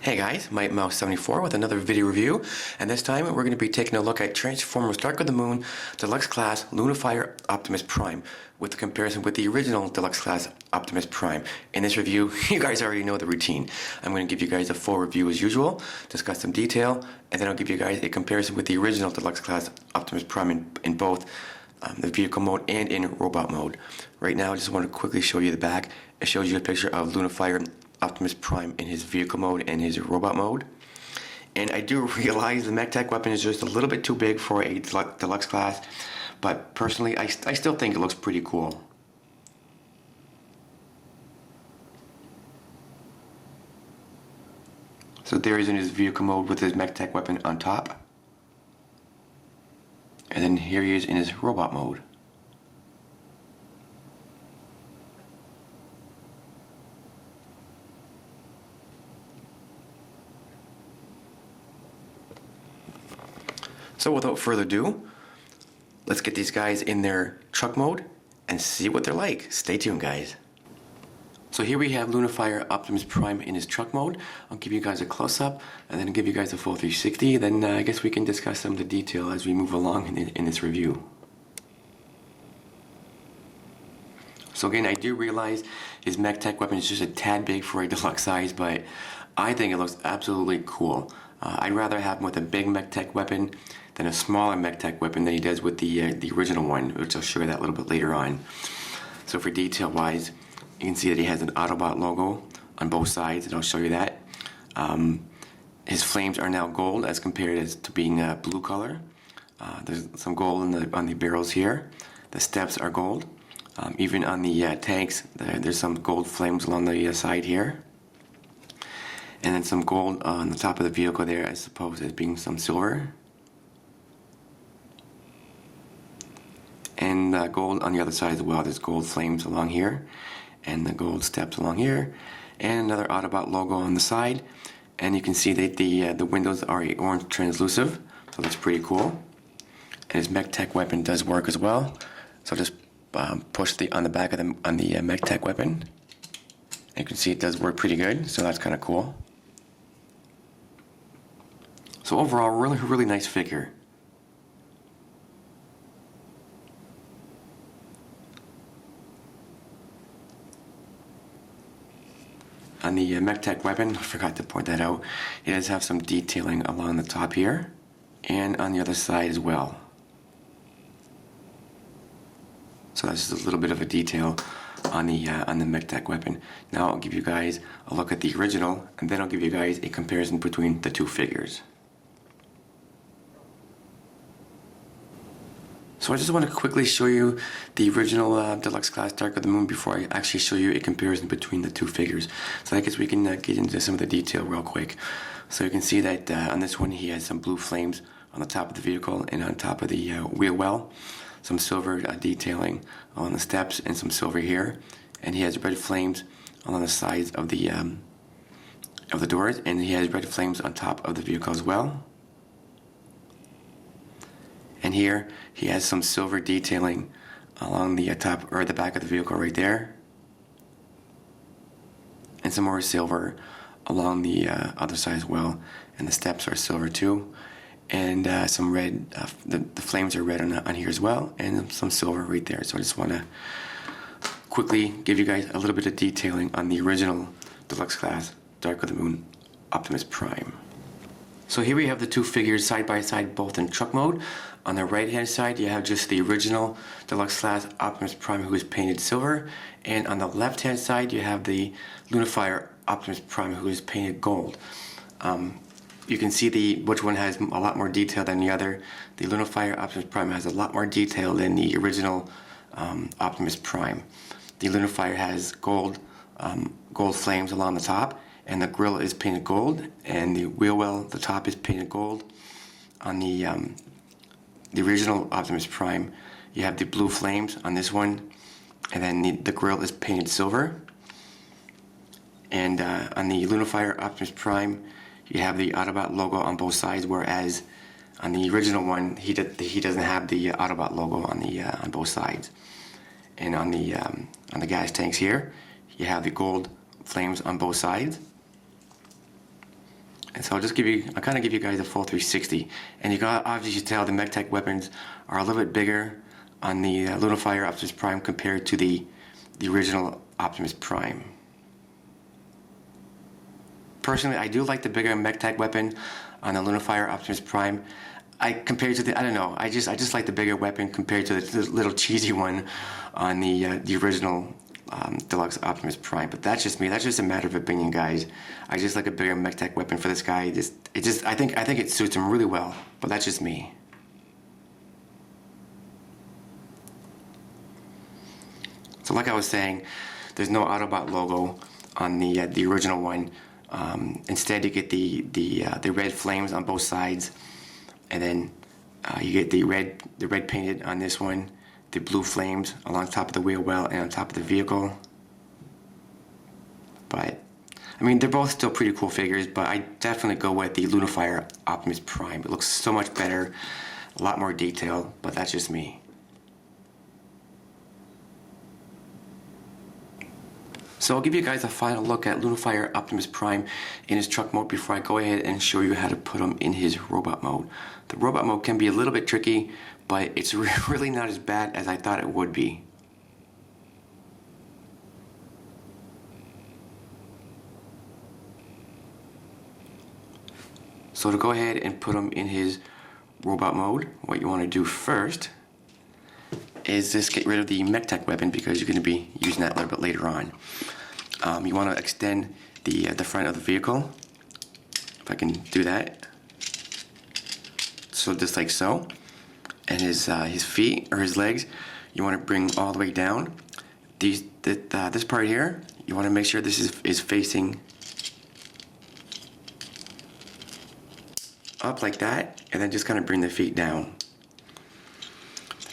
Hey guys, MightMouse74 with another video review, and this time we're going to be taking a look at Transformers Dark of the Moon Deluxe Class Lunarfire Optimus Prime with the comparison with the original Deluxe Class Optimus Prime. In this review, you guys already know the routine. I'm going to give you guys a full review as usual, discuss some detail, and then I'll give you guys a comparison with the original Deluxe Class Optimus Prime in both the vehicle mode and in robot mode. Right now I just want to quickly show you the back. It shows you a picture of Lunarfire Optimus Prime in his vehicle mode and his robot mode. And I do realize the MechTech weapon is just a little bit too big for a deluxe class, but personally I still think it looks pretty cool. So there he is in his vehicle mode with his MechTech weapon on top. And then here he is in his robot mode. So without further ado, let's get these guys in their truck mode and see what they're like. Stay tuned, guys. So here we have Lunarfire Optimus Prime in his truck mode. I'll give you guys a close-up and then give you guys a full 360. Then I guess we can discuss some of the detail as we move along in this review. So again, I do realize his MechTech weapon is just a tad big for a deluxe size, but I think it looks absolutely cool. I'd rather have him with a big MechTech weapon than a smaller MechTech weapon than he does with the original one, which I'll show you that a little bit later on. So for detail-wise, you can see that he has an Autobot logo on both sides, and I'll show you that. His flames are now gold as compared to being blue color. There's some gold on the barrels here. The steps are gold. Even on the tanks, there's some gold flames along the side here. And then some gold on the top of the vehicle there, I suppose, as being some silver. And gold on the other side as well. There's gold flames along here, and the gold steps along here, and another Autobot logo on the side. And you can see that the windows are a orange translucent, so that's pretty cool. And his MechTech weapon does work as well. So just push on the back of the MechTech weapon. And you can see it does work pretty good, so that's kind of cool. So overall, really nice figure. On the MechTech weapon, I forgot to point that out, it does have some detailing along the top here and on the other side as well. So that's just a little bit of a detail on the MechTech weapon. Now I'll give you guys a look at the original, and then I'll give you guys a comparison between the two figures. So I just want to quickly show you the original Deluxe Class Dark of the Moon before I actually show you a comparison between the two figures. So I guess we can get into some of the detail real quick. So you can see that on this one he has some blue flames on the top of the vehicle and on top of the wheel well. Some silver detailing on the steps and some silver here. And he has red flames along the sides of the doors, and he has red flames on top of the vehicle as well. And here he has some silver detailing along the top or the back of the vehicle right there, and some more silver along the other side as well. And the steps are silver too, and some red. The flames are red on here as well, and some silver right there. So I just want to quickly give you guys a little bit of detailing on the original Deluxe Class Dark of the Moon Optimus Prime. So here we have the two figures side by side, both in truck mode. On the right hand side you have just the original Deluxe Class Optimus Prime, who is painted silver, and on the left hand side you have the Lunarfire Optimus Prime, who is painted gold. You can see which one has a lot more detail than the other. The Lunarfire Optimus Prime has a lot more detail than the original Optimus Prime. The Lunarfire has gold flames along the top, and the grill is painted gold, and the wheel well, the top is painted gold. On the original Optimus Prime, you have the blue flames on this one, and then the grill is painted silver. And on the Lunarfire Optimus Prime, you have the Autobot logo on both sides, whereas on the original one, he doesn't have the Autobot logo on both sides. And on the gas tanks here, you have the gold flames on both sides. And so I'll kind of give you guys a full 360. And you can obviously tell the MechTech weapons are a little bit bigger on the Lunarfire Optimus Prime compared to the original Optimus Prime. Personally, I do like the bigger MechTech weapon on the Lunarfire Optimus Prime. Compared to I don't know, I just like the bigger weapon compared to the little cheesy one on the original Deluxe Optimus Prime. But that's just me. That's just a matter of opinion, guys. I just like a bigger MechTech weapon for this guy. I think it suits him really well. But that's just me. So like I was saying, there's no Autobot logo on the original one. Instead, you get the red flames on both sides, and then you get the red painted on this one, the blue flames along top of the wheel well and on top of the vehicle. But I mean, they're both still pretty cool figures, but I definitely go with the Lunarfire Optimus Prime. It looks so much better, a lot more detailed, but that's just me. So I'll give you guys a final look at Lunarfire Optimus Prime in his truck mode before I go ahead and show you how to put him in his robot mode. The robot mode can be a little bit tricky, but it's really not as bad as I thought it would be. So to go ahead and put him in his robot mode, what you want to do first is just get rid of the MechTech weapon because you're going to be using that a little bit later on. You want to extend the front of the vehicle, if I can do that. So just like so. And his feet or his legs, you want to bring all the way down. This part here, you want to make sure this is facing up like that, and then just kind of bring the feet down.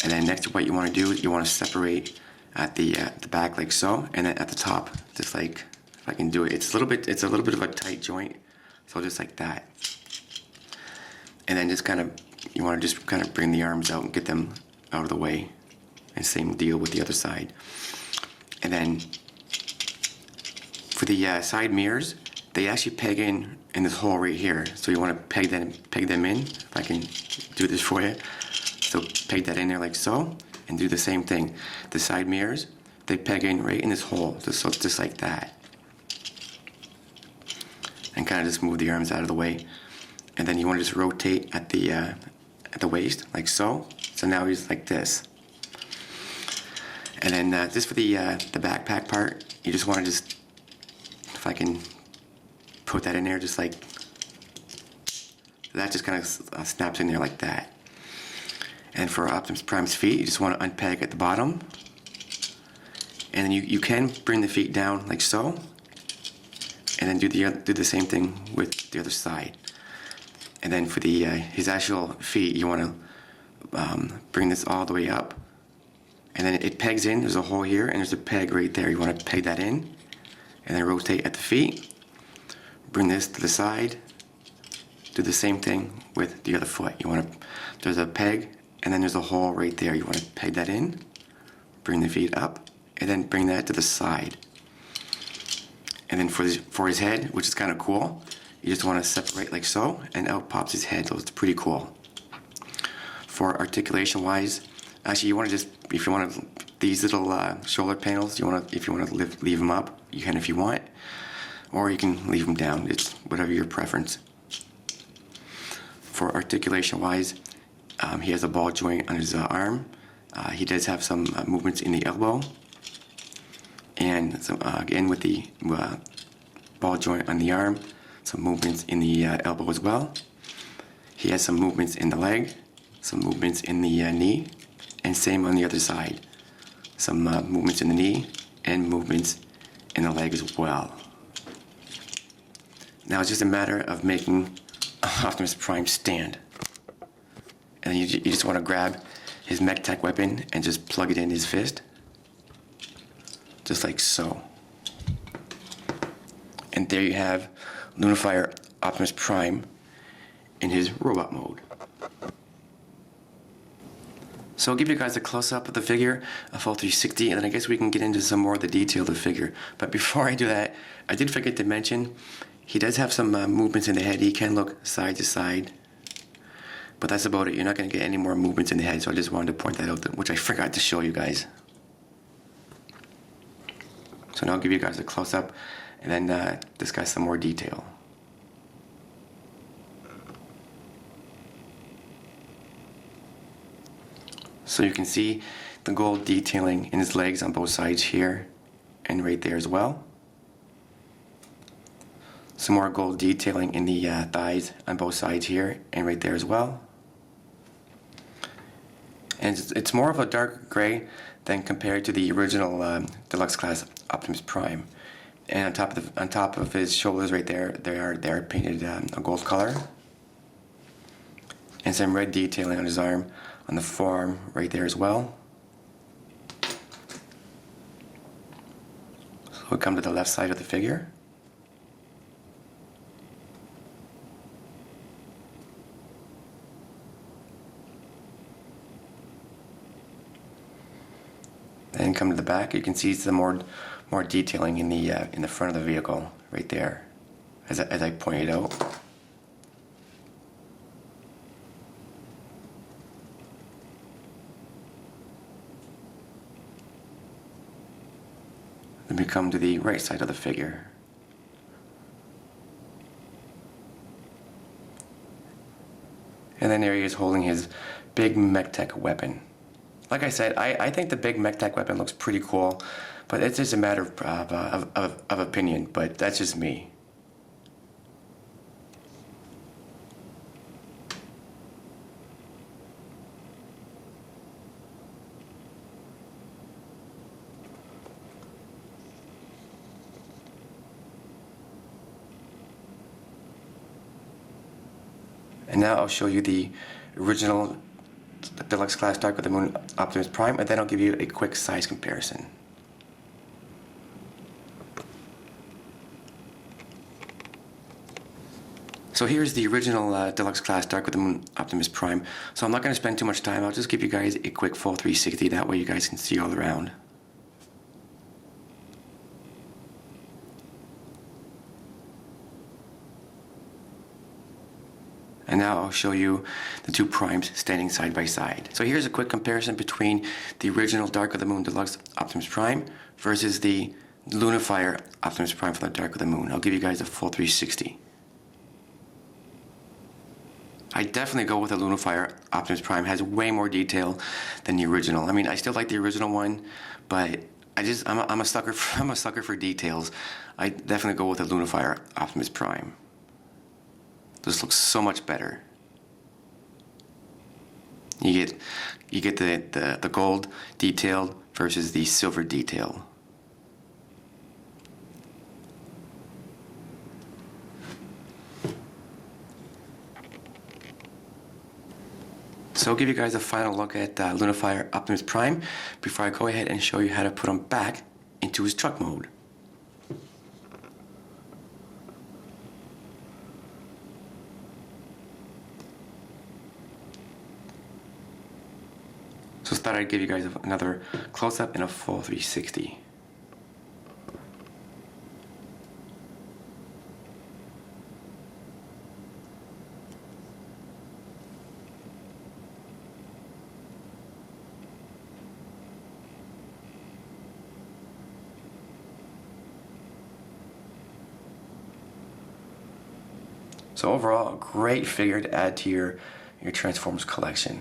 And then next, what you want to do is you want to separate at the back like so, and then at the top, just like, if I can do it, it's a little bit of a tight joint, so just like that. And then just kind of, you want to just kind of bring the arms out and get them out of the way, and same deal with the other side. And then for the side mirrors, they actually peg in this hole right here, so you want to peg them in. If I can do this for you. So peg that in there like so, and do the same thing. The side mirrors, they peg in right in this hole, just like that. And kind of just move the arms out of the way. And then you want to just rotate at the waist, like so. So now he's like this. And then just for the backpack part, you just want to just, if I can put that in there, just like, that just kind of snaps in there like that. And for Optimus Prime's feet, you just want to unpeg at the bottom. And then you can bring the feet down like so. And then do the same thing with the other side. And then for his actual feet, you want to bring this all the way up. And then it pegs in, there's a hole here, and there's a peg right there. You want to peg that in. And then rotate at the feet. Bring this to the side. Do the same thing with the other foot. There's a peg, and then there's a hole right there. You want to peg that in, bring the feet up, and then bring that to the side. And then for his head, which is kind of cool, you just want to separate like so, and out pops his head. So it's pretty cool. For articulation wise, actually you want to just, if you want these little shoulder panels, if you want to leave them up, you can if you want, or you can leave them down. It's whatever your preference. For articulation wise, he has a ball joint on his arm. He does have some movements in the elbow, and some, again with the ball joint on the arm, some movements in the elbow as well. He has some movements in the leg, some movements in the knee, and same on the other side. Some movements in the knee and movements in the leg as well. Now it's just a matter of making Optimus Prime stand. And then you just want to grab his MechTech weapon and just plug it in his fist. Just like so. And there you have Lunarfire Optimus Prime in his robot mode. So I'll give you guys a close-up of the figure, a full 360, and then I guess we can get into some more of the detail of the figure. But before I do that, I did forget to mention, He does have some movements in the head. He can look side to side, but that's about it. You're not going to get any more movements in the head, so I just wanted to point that out, which I forgot to show you guys. So now I'll give you guys a close-up and then discuss some more detail. So you can see the gold detailing in his legs on both sides here and right there as well. Some more gold detailing in the thighs on both sides here and right there as well. And it's more of a dark gray than compared to the original deluxe class Optimus Prime. And on top of his shoulders right there, they're painted a gold color. And some red detailing on his arm, on the forearm right there as well. So we'll come to the left side of the figure. Then come to the back. You can see some more detailing in the front of the vehicle right there, as I pointed out. Then we come to the right side of the figure. And then there he is holding his big MechTech weapon. Like I said, I think the big MechTech weapon looks pretty cool, but it's just a matter of opinion, but that's just me. And now I'll show you the original Deluxe Class Dark of the Moon Optimus Prime, and then I'll give you a quick size comparison. So here's the original Deluxe Class Dark of the Moon Optimus Prime. So I'm not going to spend too much time. I'll just give you guys a quick full 360. That way you guys can see all around. And now I'll show you the two primes standing side by side. So here's a quick comparison between the original Dark of the Moon Deluxe Optimus Prime versus the Lunarfire Optimus Prime for the Dark of the Moon. I'll give you guys a full 360. I definitely go with the Lunarfire Optimus Prime. It has way more detail than the original. I mean, I still like the original one, but I'm a sucker for details. I definitely go with the Lunarfire Optimus Prime. This looks so much better. You get the gold detail versus the silver detail. So I'll give you guys a final look at Lunarfire Optimus Prime before I go ahead and show you how to put him back into his truck mode. So I thought I'd give you guys another close-up and a full 360. So overall, a great figure to add to your Transformers collection.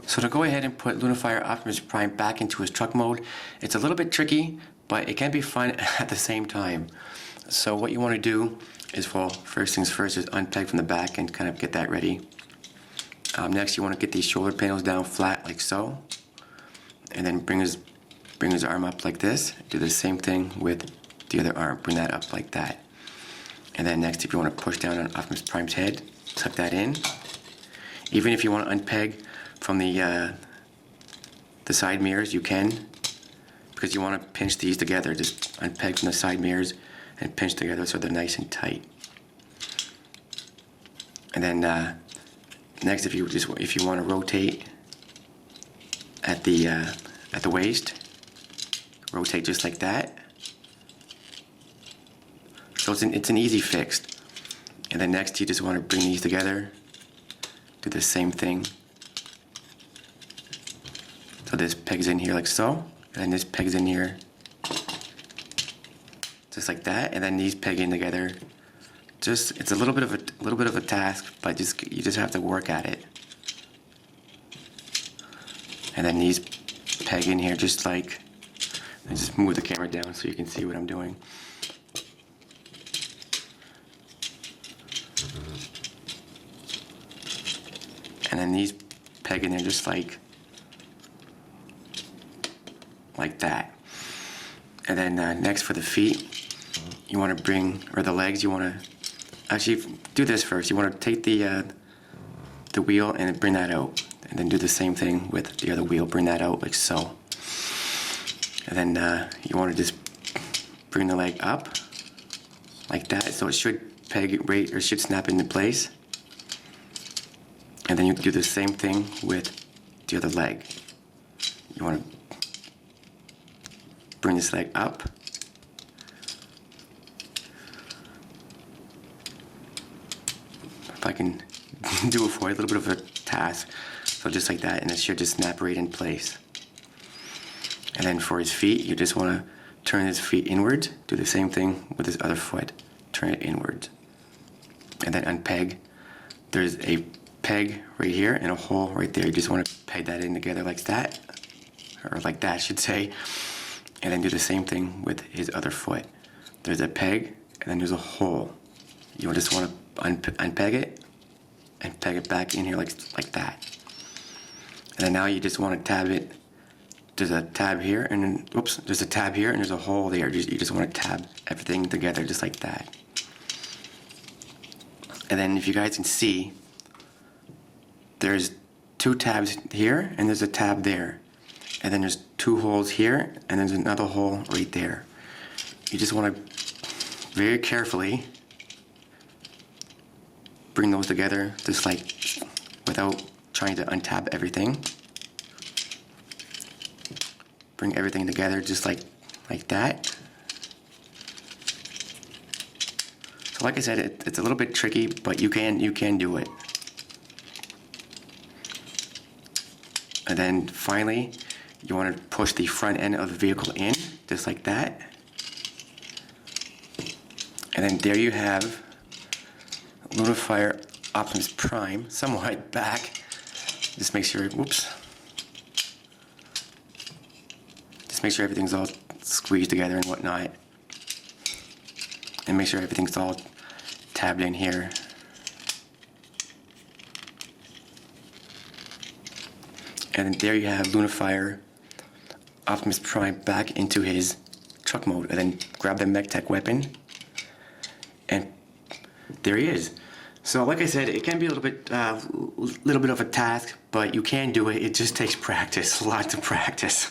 So to go ahead and put Lunarfire Optimus Prime back into his truck mode, it's a little bit tricky, but it can be fun at the same time. So what you want to do is, well, first things first is unpeg from the back and kind of get that ready. Next, you want to get these shoulder panels down flat like so, and then bring his arm up like this. Do the same thing with the other arm. Bring that up like that. And then next, if you want to push down on Optimus Prime's head, tuck that in. Even if you want to unpeg from the side mirrors, you can. because you want to pinch these together. Just unpeg from the side mirrors and pinch together so they're nice and tight. And then next, if you want to rotate at the waist, rotate just like that. So it's an easy fix. And then next, you just want to bring these together. Do the same thing. So this pegs in here like so, and then this pegs in here just like that, and then these peg in together. It's a little bit of a task, but you just have to work at it. And then these peg in here just like. I just move the camera down so you can see what I'm doing. And then these peg in there just like that. And then next for the feet, you want to bring, or the legs, you want to actually do this first. You want to take the wheel and bring that out, and then do the same thing with the other wheel. Bring that out like so. And then you want to just bring the leg up like that, so it should peg right, or should snap into place. And then you do the same thing with the other leg. You want to bring this leg up. If I can do it for you, a little bit of a task. So just like that, and it should just snap right in place. And then for his feet, you just want to turn his feet inwards. Do the same thing with his other foot. Turn it inwards. And then unpeg. There's a peg right here and a hole right there. You just want to peg that in together like that. Or like that, I should say. And then do the same thing with his other foot. There's a peg, and then there's a hole. You just want to unpeg it and peg it back in here like that. And then now you just want to tab it. There's a tab here, and then, oops, there's a tab here, and there's a hole there. You just want to tab everything together just like that. And then if you guys can see, there's two tabs here, and there's a tab there. And then there's two holes here, and there's another hole right there. You just want to very carefully bring those together, just like without trying to untab everything. Bring everything together just like that. So like I said, it's a little bit tricky, but you can do it. And then finally, you want to push the front end of the vehicle in, just like that. And then there you have Lunarfire Optimus Prime, somewhat back. Just make sure, whoops. Just make sure everything's all squeezed together and whatnot. And make sure everything's all tabbed in here. And there you have Lunarfire Optimus Prime back into his truck mode. And then grab the MechTech weapon. And there he is. So like I said, it can be a little bit of a task, but you can do it. It just takes practice, lots of practice.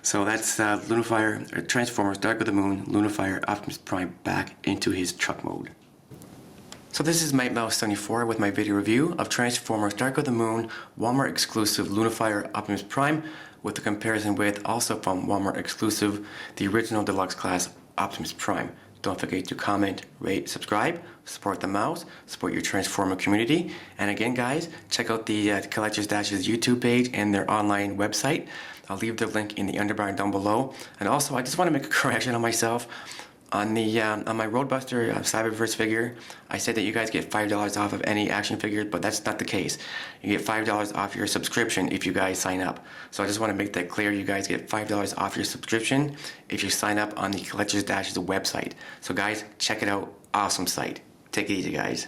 So that's Lunarfire, Transformers, Dark of the Moon, Lunarfire Optimus Prime back into his truck mode. So this is MikeMouse74 with my video review of Transformers Dark of the Moon Walmart exclusive Lunarfire Optimus Prime, with the comparison with, also from Walmart exclusive, the original deluxe class Optimus Prime. Don't forget to comment, rate, subscribe, support the mouse, support your Transformer community. And again guys, check out the Collector's Dash's YouTube page and their online website. I'll leave the link in the underbar down below. And also, I just want to make a correction on myself. On my Roadbuster Cyberverse figure, I said that you guys get $5 off of any action figure, but that's not the case. You get $5 off your subscription if you guys sign up. So I just want to make that clear. You guys get $5 off your subscription if you sign up on the Collector's Dash's website. So guys, check it out. Awesome site. Take it easy, guys.